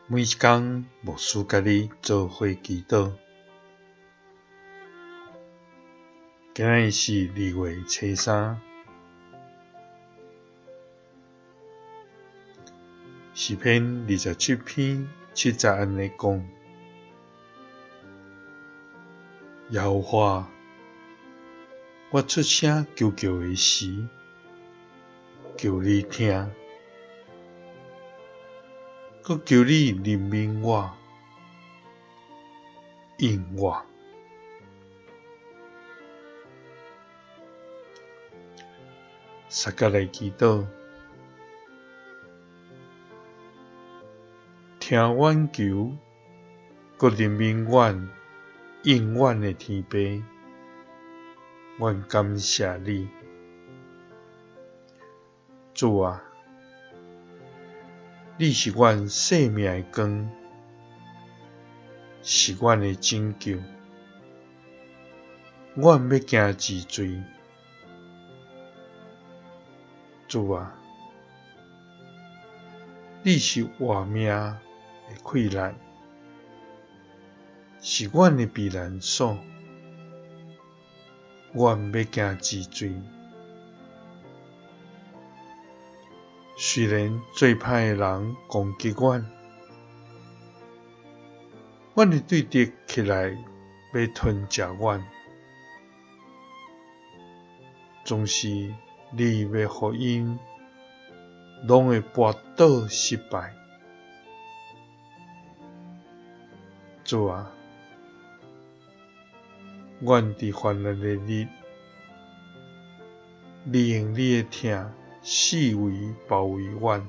每一天，牧师甲你做伙祈祷。今日是2月初3，诗篇27篇7节安尼讲：耶和华，我出声求救的时，求你听，搁求你怜悯我，应我。撒甲来祈祷，听阮求，搁怜悯阮，应阮的天父，阮感谢你。主啊，你是阮生命的光，是阮的拯救。阮要行治罪。主啊，你是活命的溃烂，是阮的避难所。阮要行治罪。虽然最歹的人攻击阮，阮的对敌起来要吞食阮，总是你要互因拢会跋倒失败。主啊，阮伫患难的日，你用你的疼四围包围阮，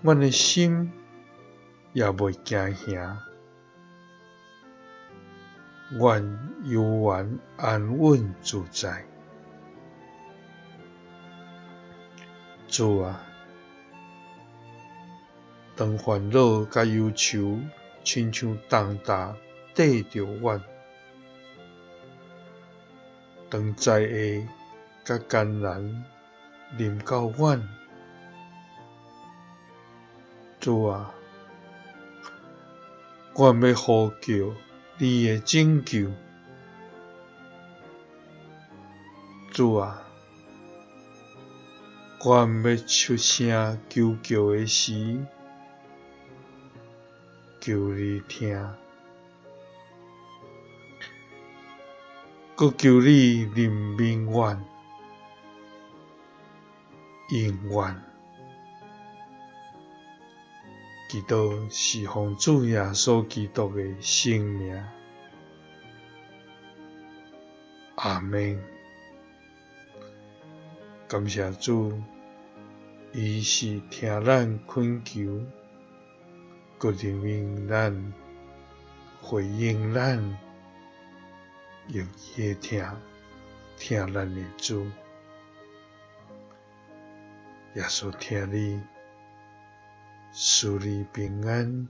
阮的心也袂惊吓，阮悠然安稳自在。主啊，当烦恼甲忧愁亲像重担缀着阮，当灾厄甲艰难临到阮，主啊，阮要呼叫你的拯救。主啊，阮要出声求救的时，求你听，搁求你怜悯阮，应阮。祈祷是奉主耶稣基督的圣名。阿们。感谢主，伊是听咱恳求，搁怜悯咱，回应咱，用伊的听咱的主。耶稣听你，赐你平安。